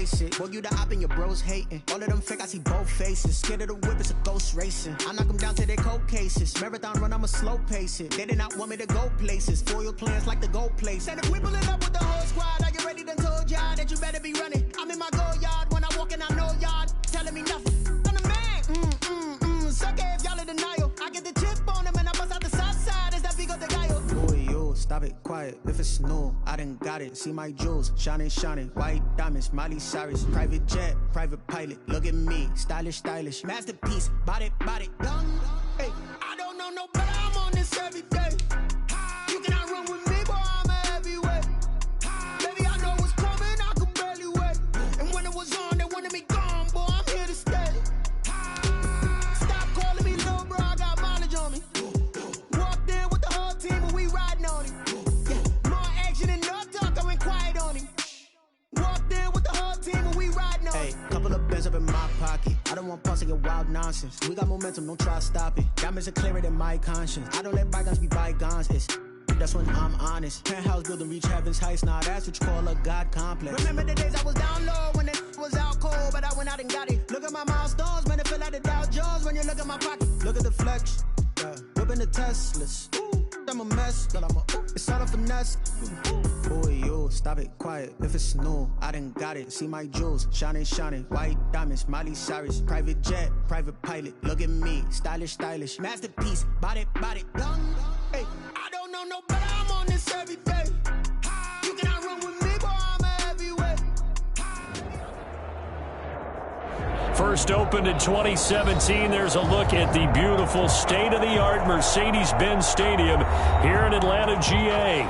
face it. Boy, you the op and your bros hating. All of them fake, I see both faces. Scared of the whip, it's a ghost racing. I knock them down to their cold cases. Marathon run, I'ma slow pace it. They did not want me to go places. Foil plans like the go place. And if we pulling up with the whole squad, are you ready? Done told y'all that you better be running. I'm in my go yard. When I walk in, I know y'all telling me nothing. I'm the man. Suck it if y'all in denial. I get the chip on them and I bust out the south side. Is that Vigo the guy? Boy, yo, stop it, quiet. If it's snow, I done got it. See my jewels, shining, shining. White diamonds, Miley Cyrus. Private jet, private pilot. Look at me, stylish, stylish. Masterpiece, body, done. Hey, I don't know no better. I'm on this every day. You cannot run with me, boy. I'm a heavyweight. Baby, I know what's coming. I could barely wait. And when it was on, they wanted me gone, boy. I'm here to stay. Stop calling me little bro. I got mileage on me. Walked in with the whole team and we riding on him. Yeah, more action and no talk. I went quiet on him. Walked in with the whole team and we riding on him. Hey, couple of bands up in my pocket. I don't want pause to get wild nonsense. We got momentum, don't try to stop it. Diamonds are clearer than my conscience. I don't let bygones be bygones. That's when I'm honest. Penthouse building, reach heaven's heights. Now that's what you call a God complex. Remember the days I was down low when it was out cold, but I went out and got it. Look at my milestones, man, it feel like the Dow Jones when you look at my pocket. Look at the flex, whipping the Teslas. I'm a mess, but it's all a finesse. Boy, yo, stop it, quiet. If it's snow, I done got it. See my jewels, shining, shining. White diamonds, Miley Cyrus. Private jet, private pilot. Look at me, stylish, stylish. Masterpiece, body, done. Hey, I don't know no better. I'm on this every day. You cannot run with me, boy. I'm a heavyweight. First opened in 2017. There's a look at the beautiful state-of-the-art Mercedes-Benz Stadium here in Atlanta, GA.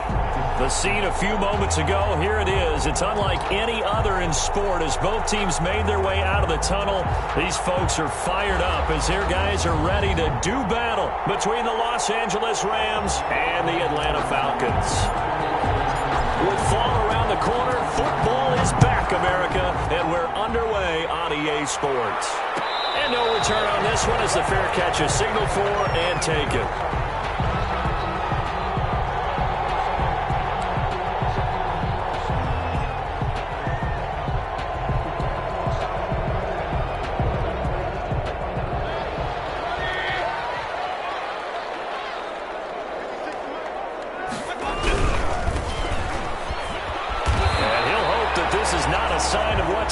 The scene a few moments ago, here it is. It's unlike any other in sport as both teams made their way out of the tunnel. These folks are fired up as their guys are ready to do battle between the Los Angeles Rams and the Atlanta Falcons. With fall around the corner, football is back, America, and we're underway on EA Sports. And no return on this one as the fair catch is signaled for and taken.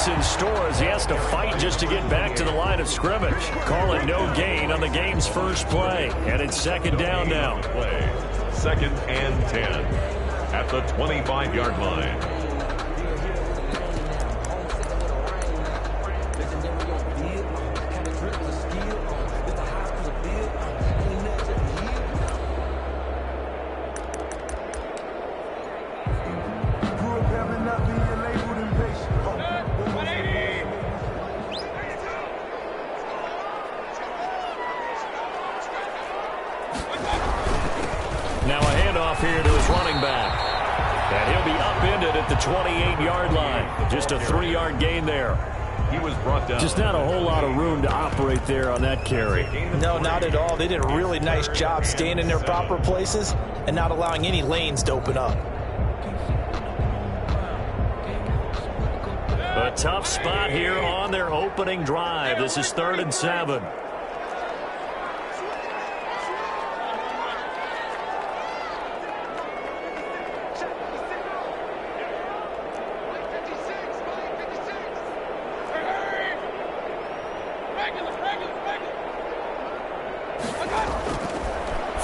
In store as he has to fight just to get back to the line of scrimmage. Call it no gain on the game's first play, and it's second down now. Play. Second and 10 at the 25-yard line. Here to his running back. And he'll be upended at the 28-yard line. Just a 3-yard gain there. He was brought down. Just not a whole lot of room to operate there on that carry. No, not at all. They did a really nice job staying in their proper places and not allowing any lanes to open up. A tough spot here on their opening drive. This is 3rd and 7.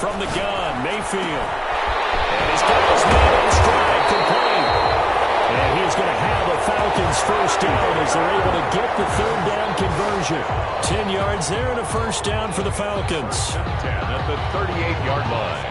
From the gun, Mayfield. And he's got his man in stride, complete. And he's going to have a Falcons first down as they're able to get the 3rd down conversion. 10 yards there and a first down for the Falcons. 10 at the 38-yard line.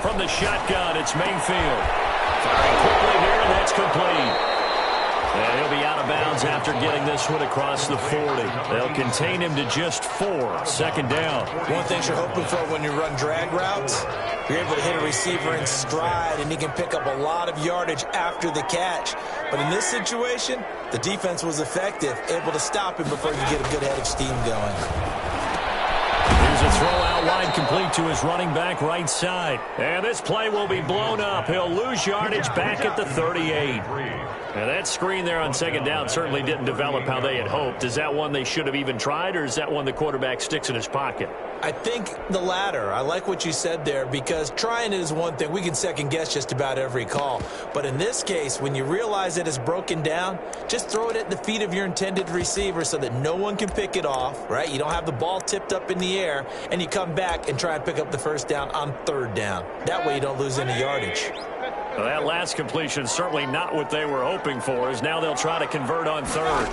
From the shotgun, it's Mayfield. Firing quickly here, and that's complete. And he'll be out of bounds after getting this one across the 40. They'll contain him to just 4. Second down. One thing you're hoping for when you run drag routes, you're able to hit a receiver in stride, and he can pick up a lot of yardage after the catch. But in this situation, the defense was effective, able to stop him before you get a good head of steam going. Here's a throw out wide, complete to his running back right side. And this play will be blown up. He'll lose yardage back at the 38. And that screen there on second down certainly didn't develop how they had hoped. Is that one they should have even tried, or is that one the quarterback sticks in his pocket? I think the latter. I like what you said there, because trying it is one thing. We can second guess just about every call. But in this case, when you realize it is broken down, just throw it at the feet of your intended receiver so that no one can pick it off, right? You don't have the ball tipped up in the air, and you come back and try and pick up the first down on third down. That way you don't lose any yardage. Well, that last completion certainly not what they were hoping for, as now they'll try to convert on third.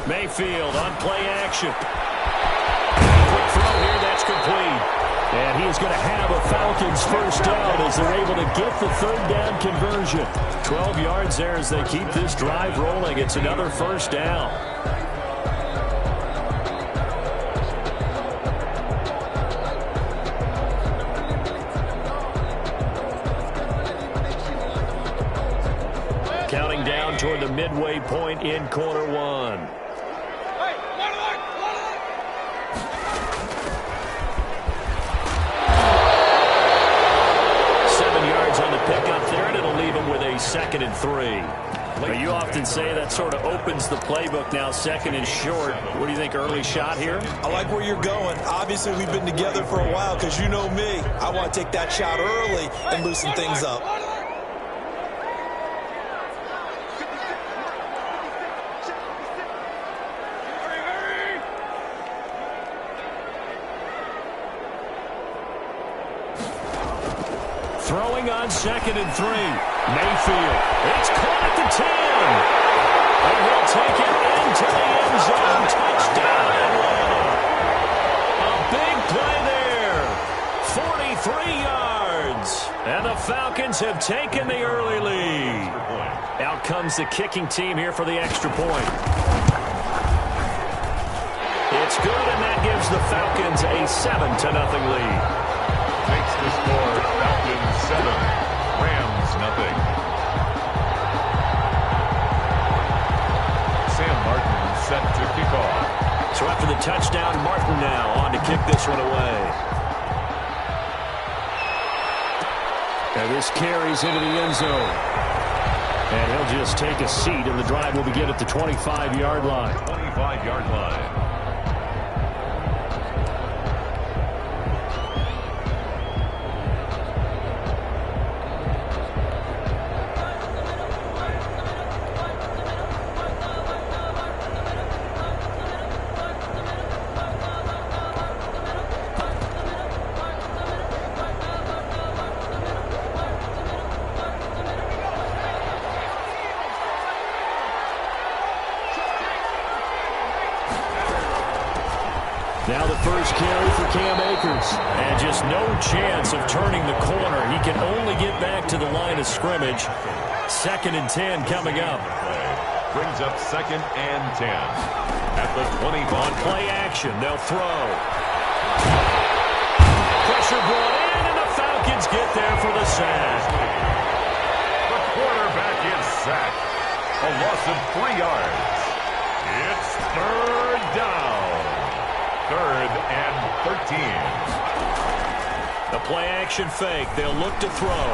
Mayfield on play action. Quick throw here, that's complete. And he's going to have a Falcons first down as they're able to get the third down conversion. 12 yards there as they keep this drive rolling. It's another first down. Counting down toward the midway point in quarter one. 7 yards on the pickup there, and it'll leave him with a 2nd and 3. But you often say that sort of opens the playbook now, 2nd and short. What do you think, early shot here? I like where you're going. Obviously, we've been together for a while, because you know me. I want to take that shot early and loosen things up. Throwing on 2nd and 3. Mayfield. It's caught at the 10. And he'll take it into the end zone. Touchdown, Atlanta. A big play there. 43 yards. And the Falcons have taken the early lead. Out comes the kicking team here for the extra point. It's good, and that gives the Falcons a 7-0 lead. Makes the score Falcons 7, Rams 0. Sam Martin set to kick off. So after the touchdown, Martin now on to kick this one away. And this carries into the end zone. And he'll just take a seat, and the drive will begin at the 25-yard line. 25-yard line. Now the first carry for Cam Akers. And just no chance of turning the corner. He can only get back to the line of scrimmage. 2nd and 10 coming up. Brings up 2nd and 10. At the 20. On play action, they'll throw. Pressure brought in, and the Falcons get there for the sack. The quarterback is sacked. A loss of 3 yards. It's third down. 3rd and 13. The play-action fake. They'll look to throw.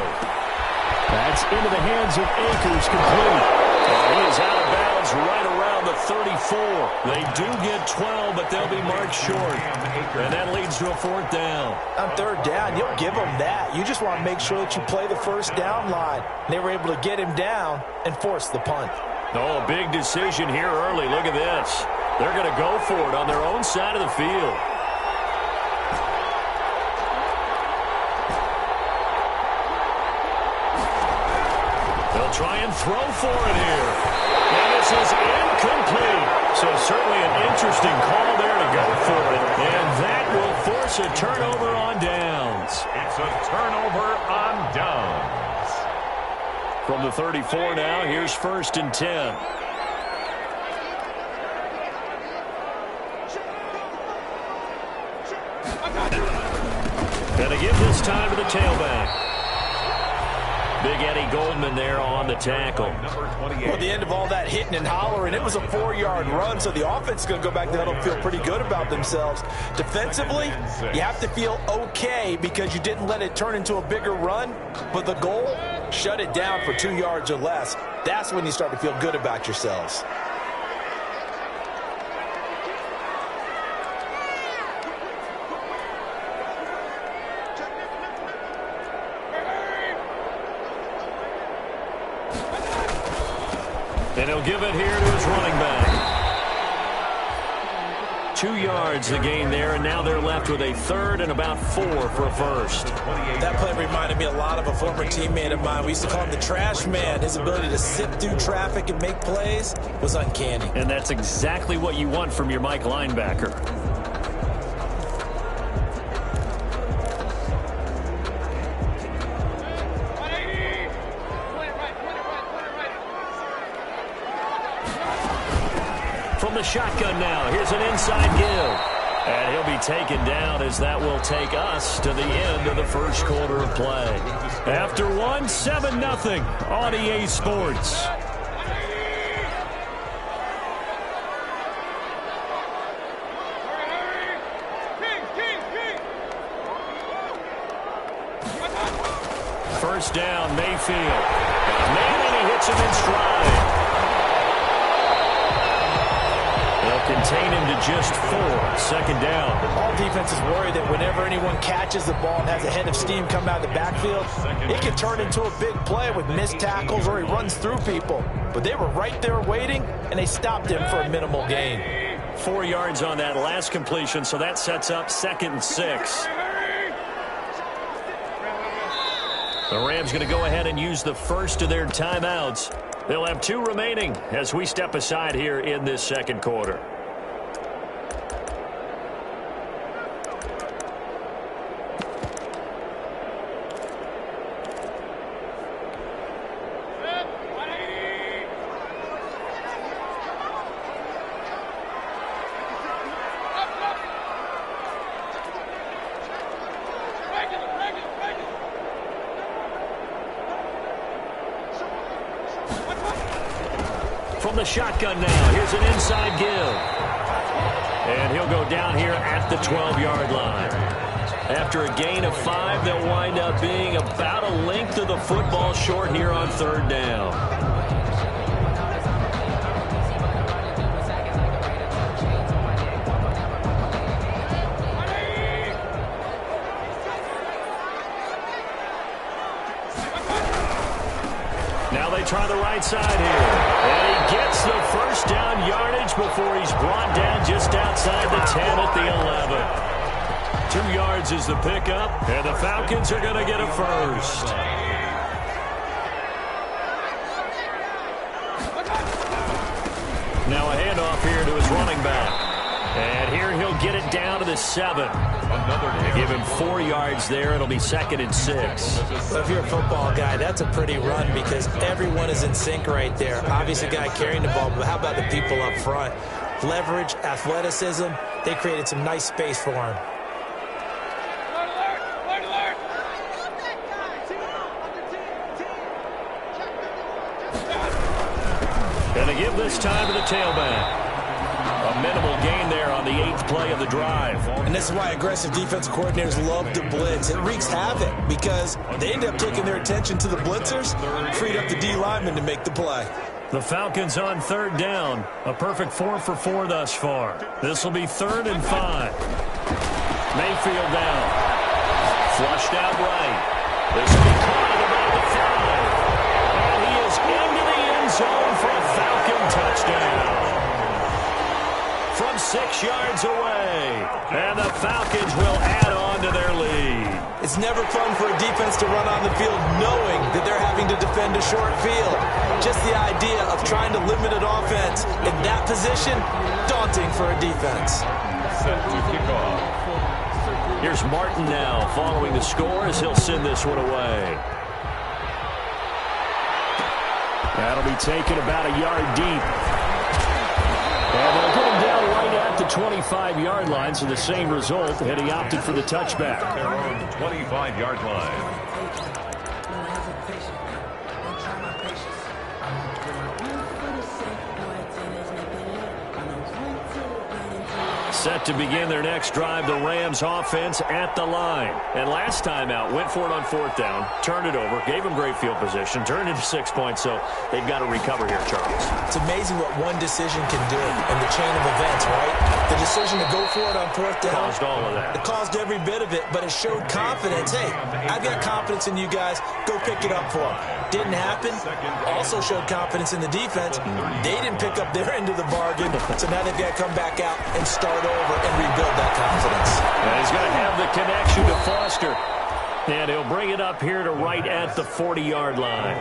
That's into the hands of Akers, complete. And he is out of bounds right around the 34. They do get 12, but they'll be marked short. And that leads to a 4th down. On 3rd down, you'll give them that. You just want to make sure that you play the first down line. They were able to get him down and force the punt. Oh, a big decision here early. Look at this. They're going to go for it on their own side of the field. They'll try and throw for it here. And this is incomplete. So certainly an interesting call there to go for it. And that will force a turnover on downs. It's a turnover on downs. From the 34 now, here's 1st and 10. Gonna give this time to the tailback. Big Eddie Goldman there on the tackle. Well, the end of all that hitting and hollering, it was a 4-yard run, so the offense is going to go back there and feel pretty good about themselves. Defensively, you have to feel okay because you didn't let it turn into a bigger run, but the goal, shut it down for 2 yards or less. That's when you start to feel good about yourselves. And he'll give it here to his running back. 2 yards the gain there, and now they're left with a 3rd and about 4 for a first. That play reminded me a lot of a former teammate of mine. We used to call him the trash man. His ability to sift through traffic and make plays was uncanny. And that's exactly what you want from your Mike linebacker. From the shotgun now, here's an inside give. And he'll be taken down as that will take us to the end of the first quarter of play. After one, 7-0 on EA Sports. First down, Mayfield. Man, and he hits him in stride. They'll contain him to just 4. 2nd down. All defenses worry that whenever anyone catches the ball and has a head of steam come out of the backfield, it can turn into a big play with missed tackles or he runs through people. But they were right there waiting, and they stopped him for a minimal gain. 4 yards on that last completion, so that sets up 2nd and 6. The Rams going to go ahead and use the first of their timeouts. They'll have 2 remaining as we step aside here in this second quarter. From the shotgun now, here's an inside give. And he'll go down here at the 12-yard line. After a gain of 5, they'll wind up being about a length of the football short here on 3rd down. Now they try the right side here. And he gets the first down yardage before he's brought down just outside the 10 at the 11. 2 yards is the pickup, and the Falcons are going to get a first. Now a handoff here to his running back. And here he'll get it down to the 7. They give him 4 yards there. It'll be 2nd and 6. Well, if you're a football guy, that's a pretty run because everyone is in sync right there. Obviously, the guy carrying the ball, but how about the people up front? Leverage, athleticism, they created some nice space for him. And they give this time to the tailback. A minimal gain there on the 8th play of the drive. And this is why aggressive defensive coordinators love to blitz. It wreaks havoc because they end up taking their attention to the blitzers, freed up the D lineman to make the play. The Falcons on 3rd down. A perfect 4 for 4 thus far. This will be 3rd and 5. Mayfield down. Flushed out right. This will be caught at about the 5. And he is into the end zone for a Falcon touchdown. From 6 yards away. And the Falcons will add on to their lead. It's never fun for a defense to run on the field knowing that they're having to defend a short field. Just the idea of trying to limit an offense in that position, daunting for a defense. Set to kick off. Here's Martin now following the score as he'll send this one away. That'll be taken about a yard deep. And they'll get him down right at the 25-yard line, so the same result, and he opted for the touchback. Their own 25-yard line. Set to begin their next drive, the Rams offense at the line. And last time out, went for it on 4th down, turned it over, gave them great field position, turned into 6 points, so they've got to recover here, Charles. It's amazing what one decision can do in the chain of events, right? The decision to go for it on 4th down. Caused all of that. It caused every bit of it, but it showed confidence. Hey, I've got confidence in you guys. Go pick it up for them. Didn't happen. Also showed confidence in the defense. They didn't pick up their end of the bargain, so now they've got to come back out and start over and rebuild that confidence. And he's going to have the connection to Foster. And he'll bring it up here to right at the 40-yard line.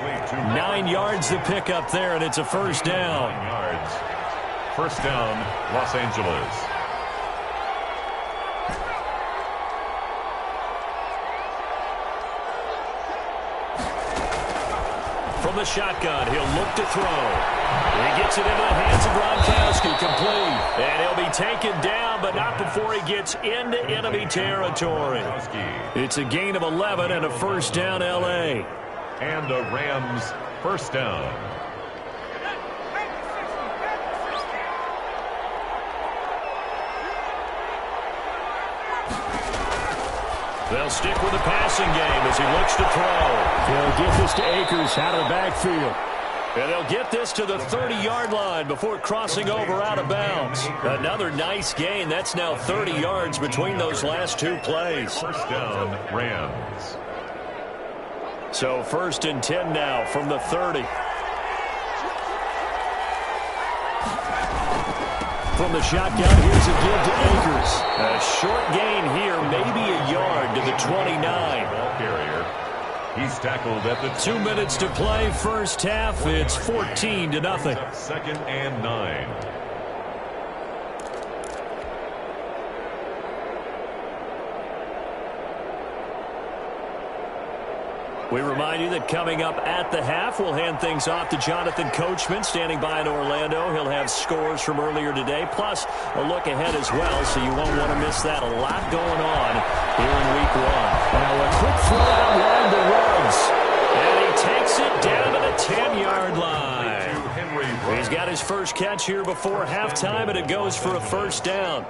9 yards to pick up there, and it's a first down. 9 yards. First down, Los Angeles. From the shotgun, he'll look to throw. He gets it into the hands of Gronkowski, complete. And he'll be taken down, but not before he gets into enemy territory. It's a gain of 11 and a first down, L.A. And the Rams first down. They'll stick with the passing game as he looks to throw. They'll get this to Akers out of the backfield. And they'll get this to the 30-yard line before crossing over out of bounds. Another nice gain. That's now 30 yards between those last 2 plays. First down, Rams. So 1st and 10 now from the 30. From the shotgun, here's a give to Akers. A short gain here, maybe a yard to the 29. Ball carrier. He's tackled at the 2 minutes to play, first half. It's 14-0. 2nd and 9. We remind you that coming up at the half, we'll hand things off to Jonathan Coachman, standing by in Orlando. He'll have scores from earlier today, plus a look ahead as well, so you won't want to miss that. A lot going on here in Week 1. Now a quick throw out line to Ruggs, and he takes it down to the 10-yard line. He's got his first catch here before halftime, and it goes for a first down.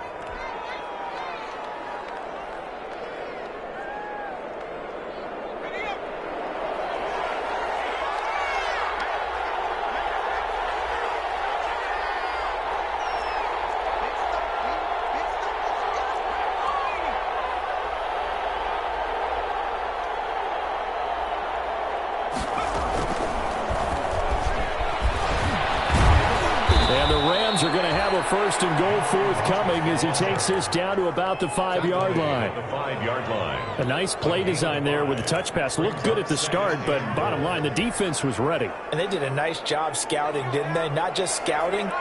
First and goal forthcoming as he takes this down to about the 5-yard line. The 5-yard line. A nice play design there with the touch pass. Looked good at the start, but bottom line, the defense was ready. And they did a nice job scouting, didn't they? Not just scouting,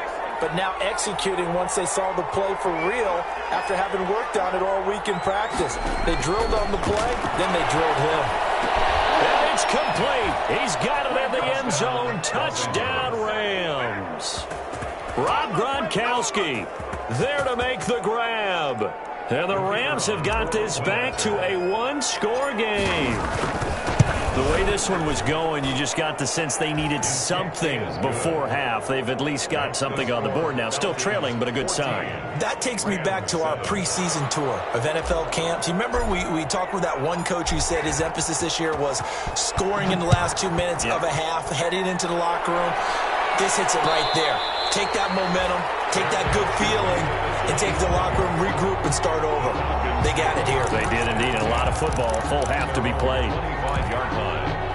but now executing once they saw the play for real after having worked on it all week in practice. They drilled on the play, then they drilled him. And it's complete. He's got it in the end zone. Touchdown, Rams. Rob Gronkowski there to make the grab. And the Rams have got this back to a 1-score game. The way this one was going, you just got the sense they needed something before half. They've at least got something on the board now. Still trailing, but a good sign. That takes me back to our preseason tour of NFL camps. You remember we talked with that one coach who said his emphasis this year was scoring in the last 2 minutes of a half, heading into the locker room. This hits it right there. Take that momentum, take that good feeling, and take the locker room, regroup, and start over. They got it here. They did indeed. A lot of football, full half to be played. 25-yard line.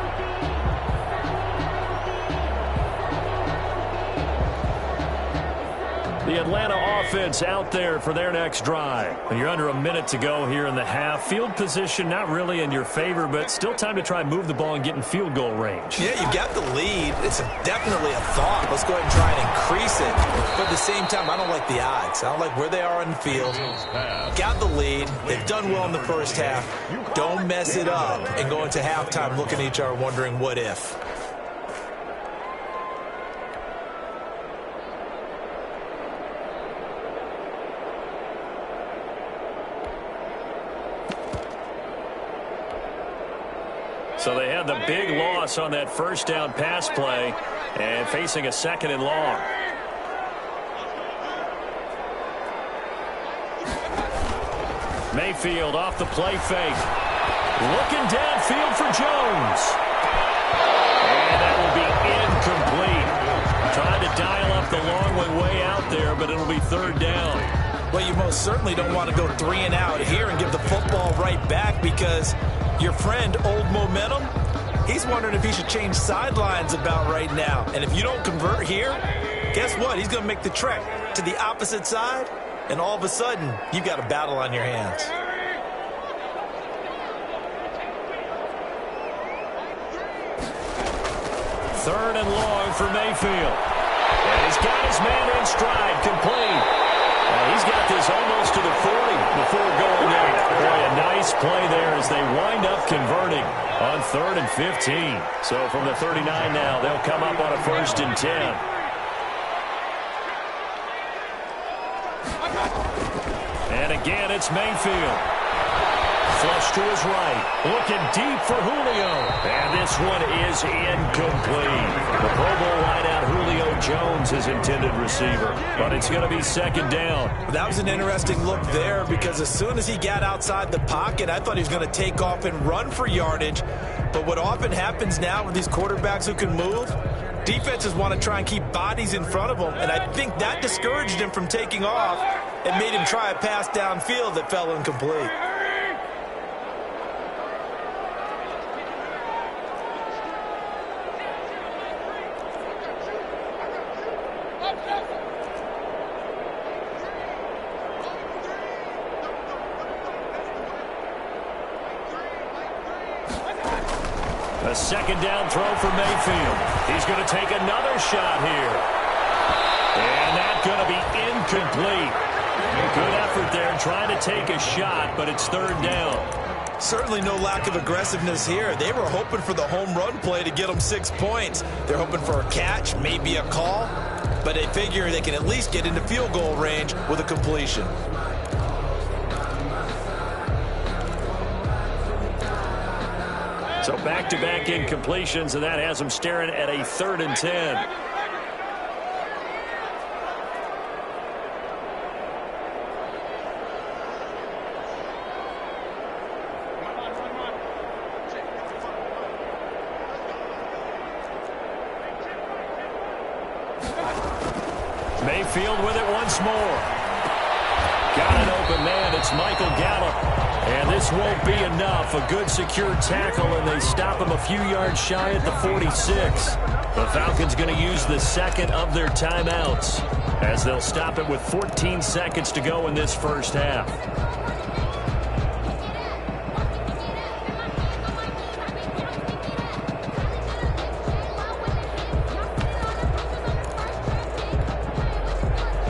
The Atlanta offense out there for their next drive. And you're under a minute to go here in the half. Field position not really in your favor, but still time to try and move the ball and get in field goal range. Yeah, you've got the lead. It's definitely a thought. Let's go ahead and try and increase it. But at the same time, I don't like the odds. I don't like where they are on the field. Got the lead. They've done well in the first half. Don't mess it up and go into halftime looking at each other wondering what if. So they had the big loss on that first down pass play and facing a 2nd and long. Mayfield off the play fake. Looking downfield for Jones. And that will be incomplete. Trying to dial up the long way out there, but it'll be 3rd down. Well, you most certainly don't want to go 3 and out here and give the football right back, because your friend, Old Momentum, he's wondering if he should change sidelines about right now. And if you don't convert here, guess what? He's going to make the trek to the opposite side, and all of a sudden, you've got a battle on your hands. Third and long for Mayfield. And he's got his man in stride, complete. And he's got this almost to the 40 before going in. Boy, a nice play there as they wind up converting on 3rd and 15. So from the 39 now, they'll come up on a 1st and 10. And again, it's Mayfield. Flush to his right. Looking deep for Julio. And this one is incomplete. The Pro Bowl wideout Julio Jones, his intended receiver. But it's going to be 2nd down. That was an interesting look there, because as soon as he got outside the pocket, I thought he was going to take off and run for yardage. But what often happens now with these quarterbacks who can move, defenses want to try and keep bodies in front of them. And I think that discouraged him from taking off and made him try a pass downfield that fell incomplete. A 2nd down throw for Mayfield. He's going to take another shot here. And that's going to be incomplete. Good effort there trying to take a shot, but it's 3rd down. Certainly no lack of aggressiveness here. They were hoping for the home run play to get them 6 points. They're hoping for a catch, maybe a call, but they figure they can at least get into field goal range with a completion. So back-to-back incompletions, and that has them staring at a 3rd and 10. Mayfield with it once more. Got an open man. It's Michael Gallup. And this won't be enough. A good secure tackle, and they stop him a few yards shy at the 46. The Falcons going to use the 2nd of their timeouts as they'll stop it with 14 seconds to go in this first half.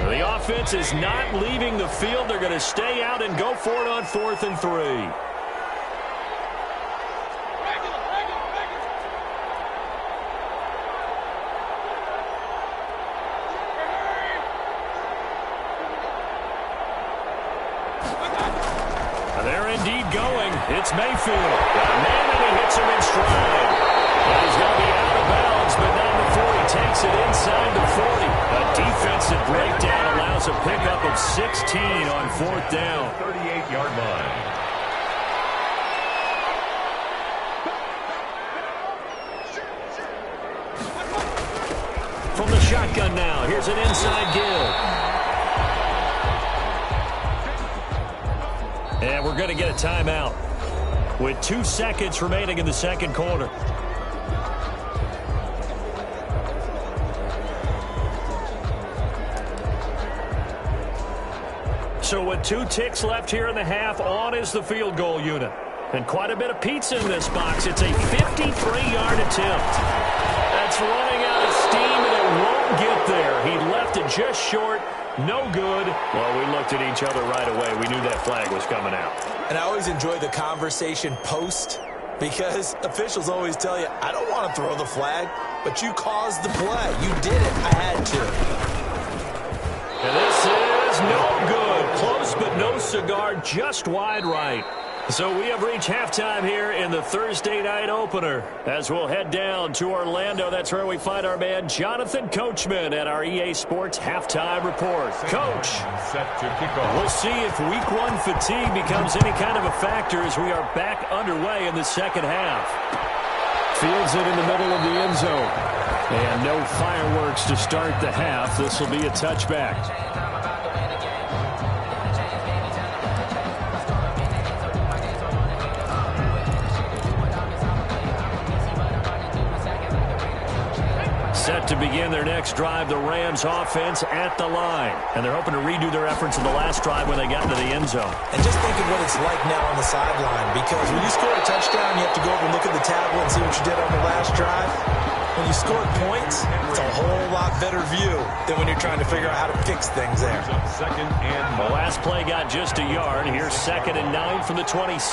The offense is not leaving the field. They're going to stay out and go for it on 4th and 3. They're indeed going. It's Mayfield. Man, and he hits him in stride. And he's going to be out of bounds, but not before he takes it inside the 40. A defensive breakdown allows a pickup of 16 on 4th down. 38-yard line. From the shotgun now, here's an inside give. And we're going to get a timeout with 2 seconds remaining in the 2nd quarter. So with 2 ticks left here in the half, on is the field goal unit. And quite a bit of pizza in this box. It's a 53-yard attempt. That's running out of steam, and it won't get there. He left it just short. No good. Well, we looked at each other right away. We knew that flag was coming out. And I always enjoy the conversation post, because officials always tell you, I don't want to throw the flag, but you caused the play. You did it. I had to. And this is no good. Close, but no cigar. Just wide right. So we have reached halftime here in the Thursday night opener. As we'll head down to Orlando, that's where we find our man Jonathan Coachman at our EA Sports Halftime Report. Coach, Set to kick off. we'll see if week one fatigue becomes any kind of a factor as we are back underway in the second half. Fields it in the middle of the end zone. And no fireworks to start the half. This will be a touchback. Set to begin their next drive, the Rams offense at the line. And they're hoping to redo their efforts in the last drive when they got into the end zone. And just think of what it's like now on the sideline, because when you score a touchdown, you have to go over and look at the tablet and see what you did on the last drive. When you score points, it's a whole lot better view than when you're trying to figure out how to fix things there. Second and The last play got just a yard. Here's 2nd and 9 from the 26.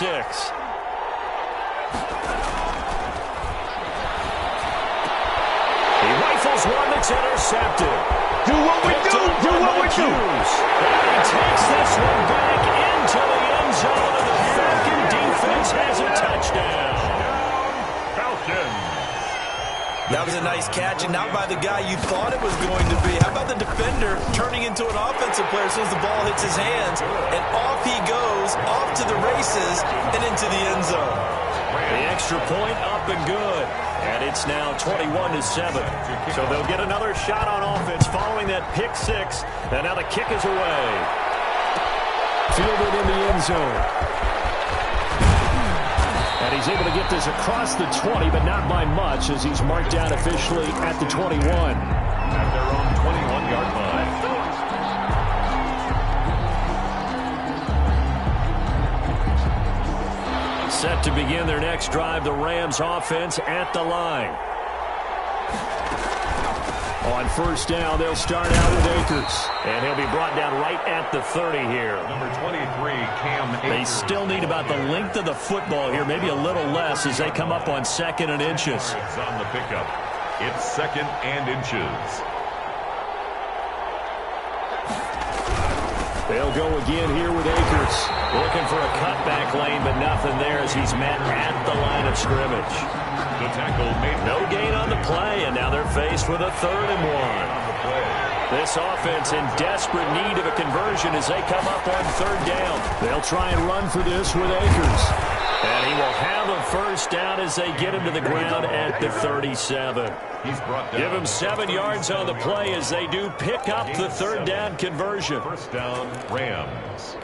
He rifles one that's intercepted. Do what we do. Do what we do. And he takes this one back into the end zone, and the Falcon defense has a touchdown. Falcons. That was a nice catch, and not by the guy you thought it was going to be. How about the defender turning into an offensive player as soon as the ball hits his hands, and off he goes, off to the races, and into the end zone. The extra point up and good. And it's now 21-7. So they'll get another shot on offense following that pick six. And now the kick is away. Fielded in the end zone. And he's able to get this across the 20, but not by much, as he's marked down officially at the 21. At their own 21-yard line. Set to begin their next drive, the Rams offense at the line. On first down, they'll start out with Akers. And he'll be brought down right at the 30 here. Number 23, Cam Akers. They still need about the length of the football here, maybe a little less as they come up on 2nd and inches. It's on the pickup. It's 2nd and inches. They'll go again here with Akers. Looking for a cutback lane, but nothing there as he's met at the line of scrimmage. The tackle made No gain on the play, and now they're faced with a 3rd and 1. This offense in desperate need of a conversion as they come up on 3rd down. They'll try and run for this with Akers. And he will have a first down as they get him to the ground at the 37. He's brought down. Give him 7 yards on the play as they do pick up the 3rd down conversion. First down, Rams.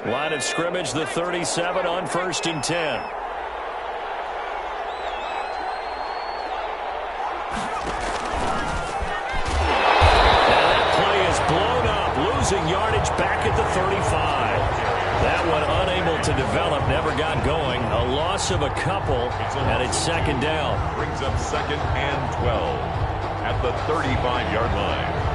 Line of scrimmage, the 37 on 1st and 10. Losing yardage back at the 35. That one unable to develop, never got going. A loss of a couple, and it's 2nd down. Brings up 2nd and 12 at the 35-yard line.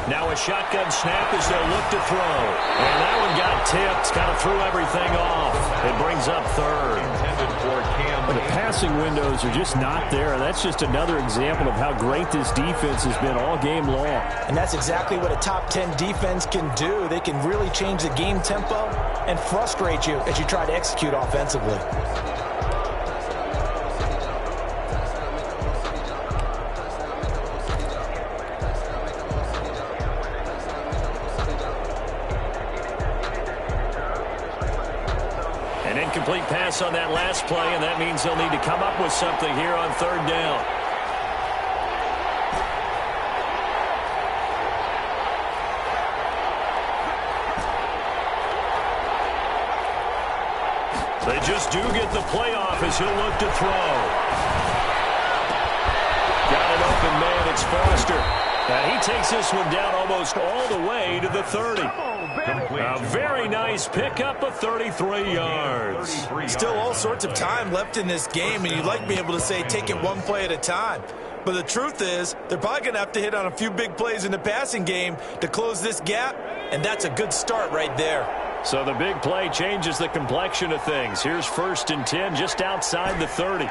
Now a shotgun snap as they'll look to throw. And that one got tipped, kind of threw everything off. It brings up 3rd. Intended for Cam. The passing windows are just not there. That's just another example of how great this defense has been all game long. And that's exactly what a top 10 defense can do. They can really change the game tempo and frustrate you as you try to execute offensively. An incomplete pass on that last play, and that means they'll need to come up with something here on 3rd down. They just do get the play off as he'll look to throw. Got an open man, it's Foster. And he takes this one down almost all the way to the 30. A very nice pickup of 33 yards. Still all sorts of time left in this game, and you'd like to be able to say take it one play at a time. But the truth is, they're probably going to have to hit on a few big plays in the passing game to close this gap, and that's a good start right there. So the big play changes the complexion of things. Here's 1st and 10 just outside the 30.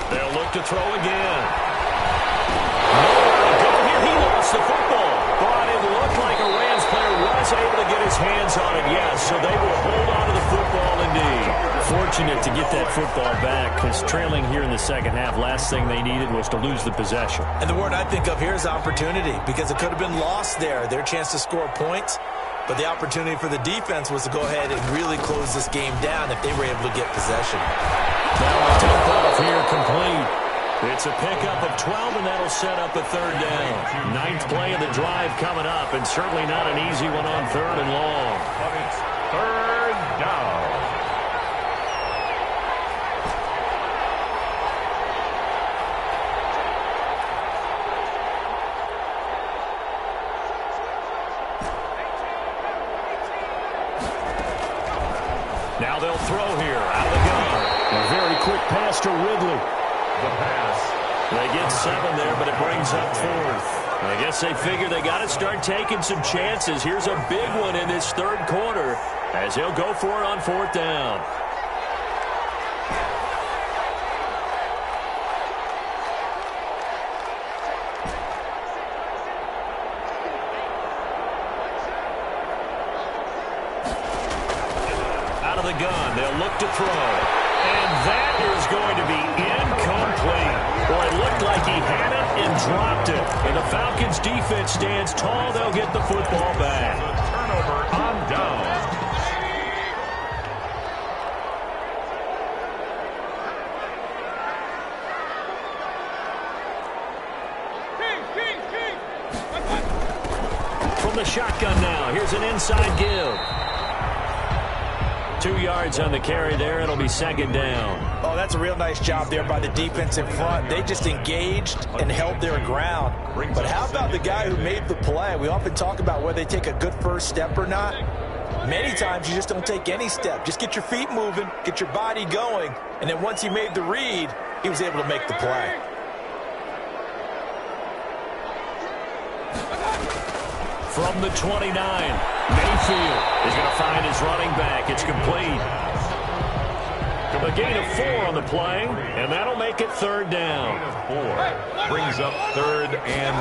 They'll look to throw again. Nowhere to go here. He lost the football. But it looked like a Rams player was able to get his hands on it, yes. So they will hold on to the football indeed. Fortunate to get that football back because trailing here in the second half, last thing they needed was to lose the possession. And the word I think of here is opportunity, because it could have been lost there. Their chance to score points. But the opportunity for the defense was to go ahead and really close this game down if they were able to get possession. Now a tip-off here complete. It's a pickup of 12, and that'll set up a 3rd down. 9th play of the drive coming up, and certainly not an easy one on 3rd and long. But it's 3rd down. Now they'll throw here out of the gun. A very quick pass to Ridley. The pass. They get 7 there, but it brings up 4th. I guess they figure they got to start taking some chances. Here's a big one in this 3rd quarter as he'll go for it on 4th down. Out of the gun, they'll look to throw. And that is going to be incomplete. Well, it looked like he had it and dropped it. And the Falcons defense stands tall. They'll get the football back. Turnover on down. From the shotgun now, here's an inside give. 2 yards on the carry there. It'll be 2nd down. Oh, that's a real nice job there by the defense in front. They just engaged and held their ground. But how about the guy who made the play? We often talk about whether they take a good first step or not. Many times you just don't take any step. Just get your feet moving, get your body going, and then once he made the read, he was able to make the play. From the 29, Mayfield is going to find his running back. It's complete. A gain of 4 on the play, and that'll make it 3rd down. Gain of 4 brings up 3rd and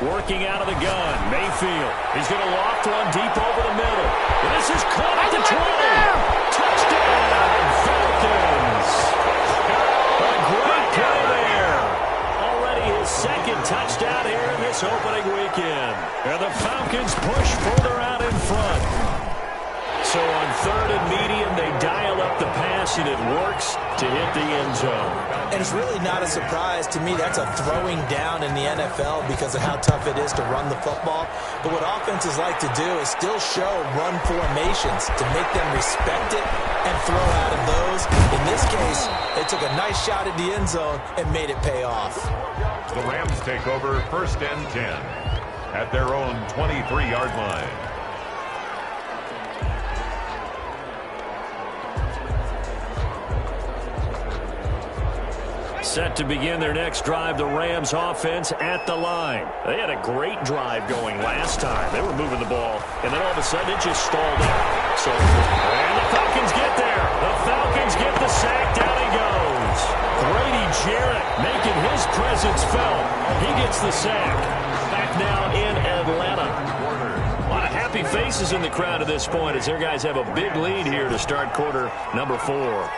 4. Working out of the gun, Mayfield. He's going to loft one deep over the middle. This is caught at the 20. Touchdown, Falcons. A great play there. Already his 2nd touchdown here in this opening weekend. And the Falcons push further out in front. So on 3rd and medium, they dial up the pass, and it works to hit the end zone. And it's really not a surprise to me. That's a throwing down in the NFL because of how tough it is to run the football. But what offenses like to do is still show run formations to make them respect it and throw out of those. In this case, they took a nice shot at the end zone and made it pay off. The Rams take over 1st and 10 at their own 23-yard line. Set to begin their next drive, the Rams offense at the line. They had a great drive going last time. They were moving the ball, and then all of a sudden it just stalled out. So, and the Falcons get there. The Falcons get the sack. Down he goes. Grady Jarrett making his presence felt. He gets the sack. Back now in Atlanta. A lot of happy faces in the crowd at this point as their guys have a big lead here to start quarter number 4.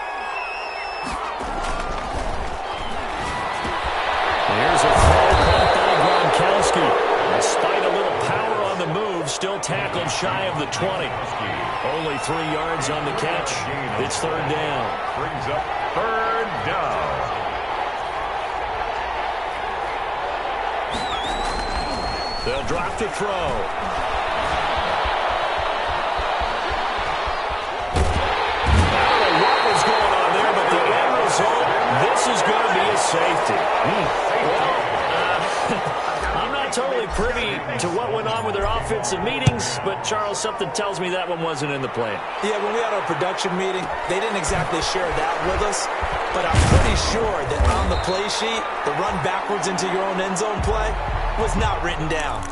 Here's a throw caught by Gronkowski. Despite a little power on the move, still tackled shy of the 20. Only 3 yards on the catch. It's 3rd down. Brings up 3rd down. They'll drop the throw. I don't know what was going on there, but the end result, this is going to be a safe to what went on with their offensive meetings, but, Charles, something tells me that one wasn't in the plan. Yeah, when we had our production meeting, they didn't exactly share that with us, but I'm pretty sure that on the play sheet, the run backwards into your own end zone play was not written down.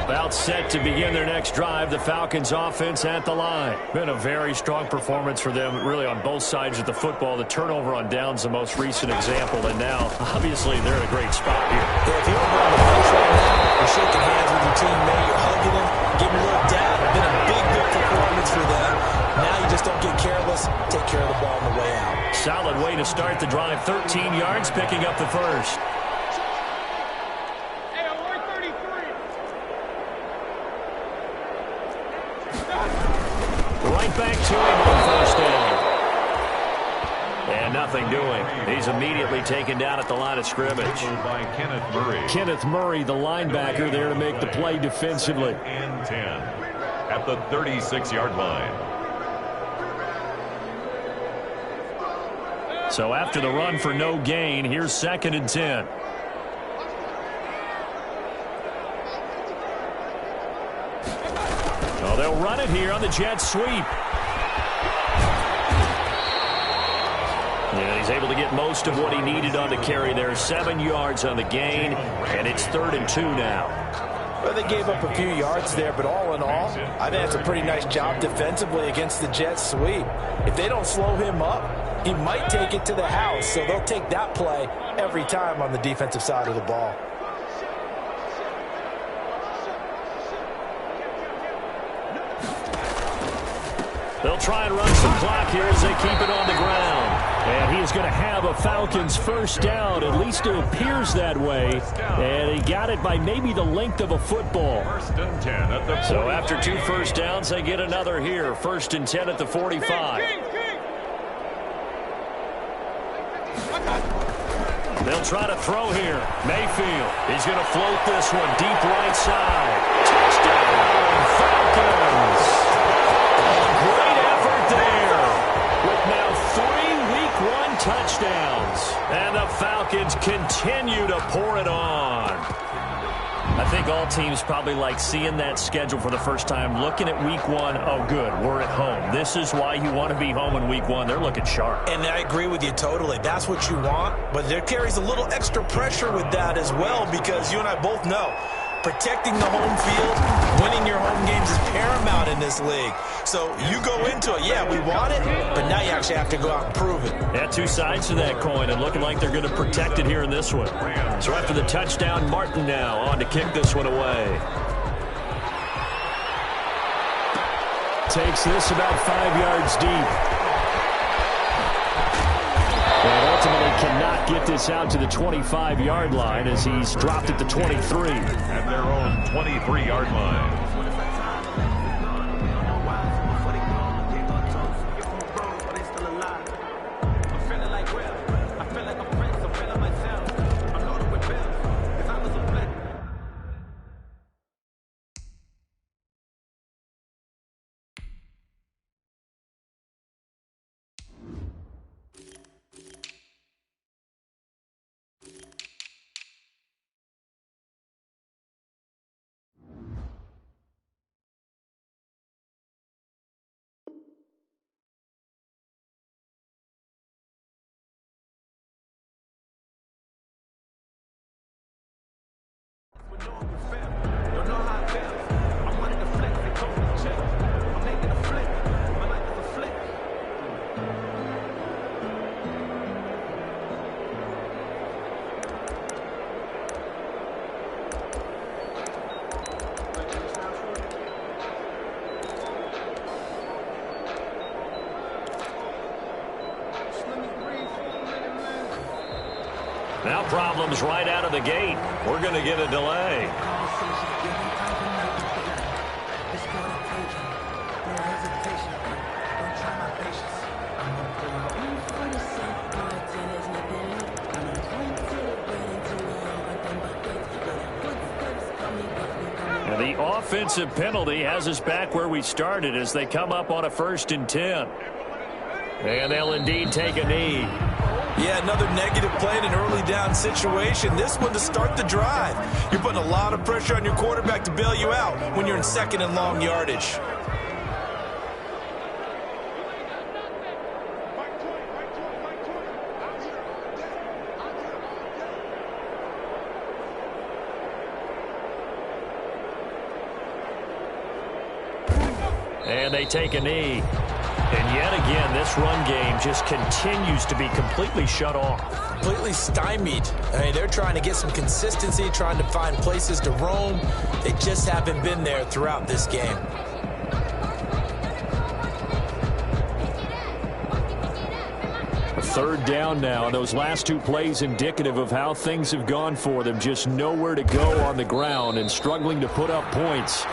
About set to begin their next drive, the Falcons offense at the line. Been a very strong performance for them, really on both sides of the football. The turnover on downs, the most recent example, and now, obviously, they're in a great spot here. Yeah, if you're over on the bench right now, you're shaking hands with your teammate, you're hugging him, giving a little dab. It's been a big performance for them. Now you just don't get careless. Take care of the ball on the way out. Solid way to start the drive. 13 yards, picking up the first. Right back to him on first down. And nothing doing. He's immediately taken down at the line of scrimmage. By Kenneth Murray. Kenneth Murray, the linebacker, there to make the play defensively. And 10 at the 36-yard line. So after the run for no gain, here's 2nd and 10. Oh, they'll run it here on the jet sweep. Yeah, he's able to get most of what he needed on the carry there. 7 yards on the gain, and it's 3rd and 2 now. Well, they gave up a few yards there, but all in all, I think that's a pretty nice job defensively against the jet sweep. If they don't slow him up, he might take it to the house, so they'll take that play every time on the defensive side of the ball. They'll try and run some clock here as they keep it on the ground. And he's going to have a Falcons first down. At least it appears that way. And he got it by maybe the length of a football. 1st and 10 at the 45. So after 2 first downs, they get another here. 1st and 10 at the 45. They'll try to throw here. Mayfield. He's going to float this one deep right side. Touchdown, Falcons. Great effort there with now 3 Week 1 touchdowns. And the Falcons continue to pour it on. I think all teams probably like seeing that schedule for the first time, looking at Week 1. Oh, good, we're at home. This is why you want to be home in Week 1. They're looking sharp. And I agree with you totally. That's what you want. But there carries a little extra pressure with that as well, because you and I both know protecting the home field, winning your home games is paramount in this league. So you go into it, yeah, we want it, but now you actually have to go out and prove it. Yeah, 2 sides to that coin, and looking like they're going to protect it here in this one. So after the touchdown, Martin now on to kick this one away. Takes this about 5 yards deep. And ultimately cannot get this out to the 25-yard line as he's dropped at the 23. At their own 23-yard line. Now problems right out of the gate. We're going to get a delay. And the offensive penalty has us back where we started as they come up on a 1st and 10. And they'll indeed take a knee. Yeah, another negative play in an early down situation. This one to start the drive. You're putting a lot of pressure on your quarterback to bail you out when you're in 2nd and long yardage. And they take a knee. And yet again, this run game just continues to be completely shut off. Completely stymied. I mean, they're trying to get some consistency, trying to find places to roam. They just haven't been there throughout this game. A 3rd down now, and those last 2 plays indicative of how things have gone for them. Just nowhere to go on the ground and struggling to put up points.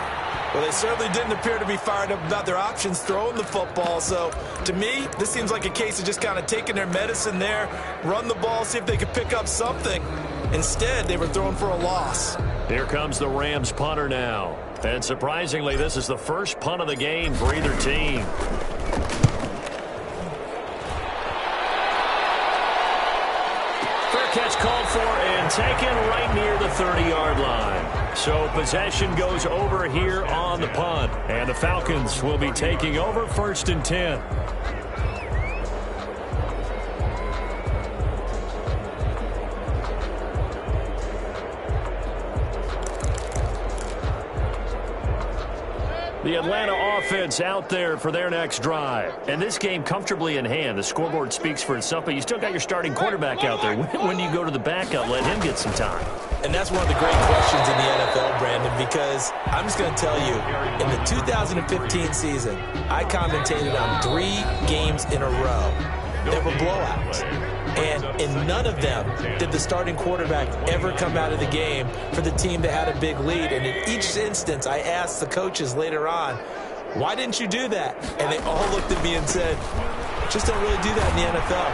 Well, they certainly didn't appear to be fired up about their options throwing the football. So, to me, this seems like a case of just kind of taking their medicine there, run the ball, see if they could pick up something. Instead, they were throwing for a loss. Here comes the Rams punter now. And surprisingly, this is the first punt of the game for either team. Fair catch called for and taken right near the 30-yard line. So possession goes over here on the punt. And the Falcons will be taking over 1st and 10. The Atlanta offense out there for their next drive. And this game comfortably in hand. The scoreboard speaks for itself, but you still got your starting quarterback out there. When do you go to the backup, let him get some time? And that's one of the great questions in the NFL, Brandon, because I'm just going to tell you, in the 2015 season, I commentated on 3 games in a row that were blowouts. And in none of them did the starting quarterback ever come out of the game for the team that had a big lead. And in each instance, I asked the coaches later on, why didn't you do that? And they all looked at me and said, just don't really do that in the NFL.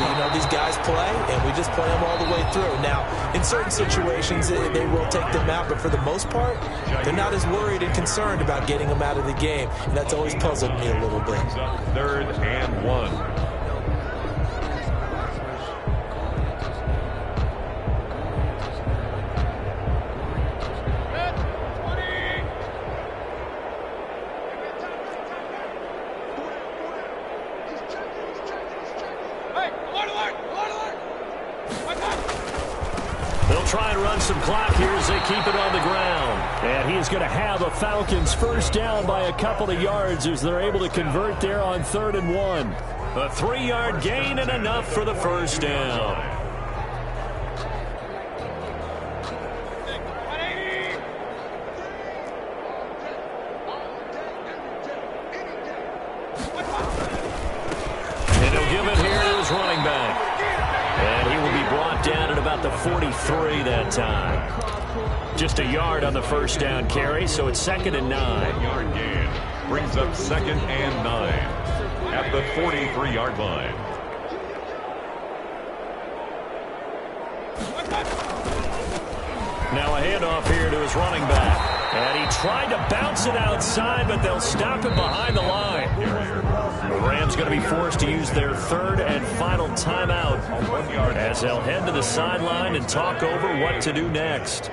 You know, these guys play, and we just play them all the way through. Now, in certain situations, they will take them out, but for the most part, they're not as worried and concerned about getting them out of the game. And that's always puzzled me a little bit. 3rd and 1. They'll try and run some clock here as they keep it on the ground. And he's going to have a Falcons 1st down by a couple of yards as they're able to convert there on 3rd and 1. A 3-yard gain and enough for the 1st down. And he'll give it here to his running back. And he will be brought down at about the 43 that time. Just a yard on the 1st down carry, so it's 2nd and 9. 1-yard gain brings up 2nd and 9 at the 43-yard line. Now a handoff here to his running back. And he tried to bounce it outside, but they'll stop him behind the line. The Rams going to be forced to use their 3rd and final timeout as they'll head to the sideline and talk over what to do next.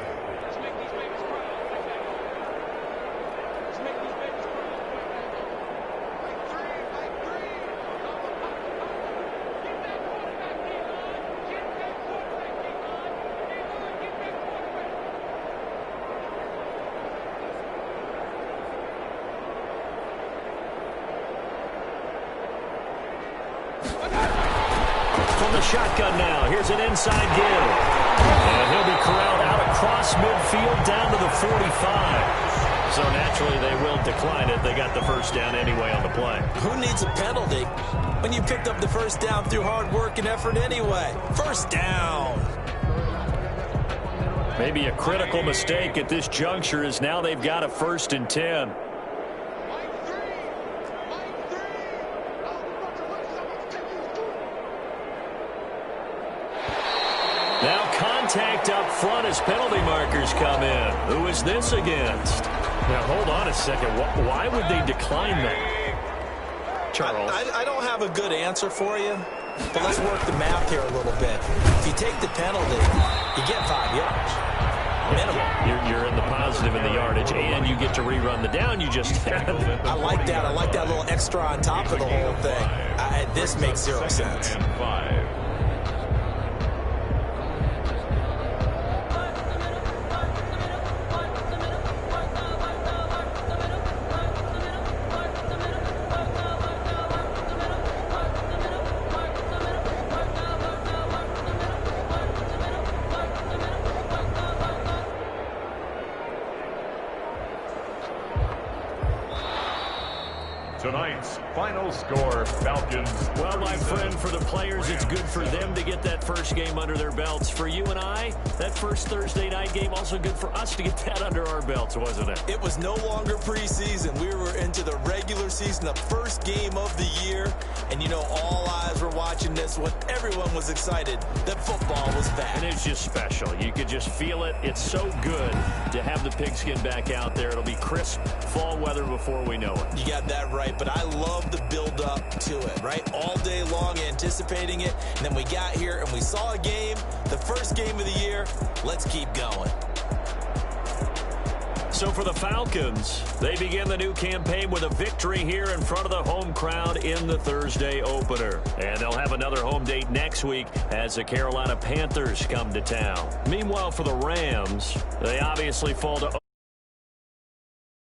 From the shotgun now, here's an inside give. And he'll be corralled out across midfield down to the 45. So naturally they will decline it. They got the 1st down anyway on the play. Who needs a penalty when you picked up the 1st down through hard work and effort anyway? 1st down. Maybe a critical mistake at this juncture is now they've got a 1st and 10. Now contact up front as penalty markers come in. Who is this against? Now, hold on a second. Why would they decline that? Charles. I don't have a good answer for you, but let's work the math here a little bit. If you take the penalty, you get 5 yards. Minimum. You're in the positive in the yardage, and you get to rerun the down you just had. I like that. I like that little extra on top of the whole thing. This makes 0 sense. Tonight's final score, Falcons. Well, my friend, for the players, it's good for them to get that first game under their belts. For you and I, that first Thursday night game, also good for us to get that under our belts, wasn't it? It was no longer preseason. We were into the regular season, the first game of the year. And, you know, all eyes were watching this when everyone was excited that football was back. And it's just special. You could just feel it. It's so good to have the pigskin back out there. It'll be crisp fall weather before we know it. You got that right, but I love the build-up to it, right? All day long anticipating it, and then we got here and we saw a game, the first game of the year. Let's keep going. So for the Falcons, they begin the new campaign with a victory here in front of the home crowd in the Thursday opener. And they'll have another home date next week as the Carolina Panthers come to town. Meanwhile, for the Rams, they obviously fall to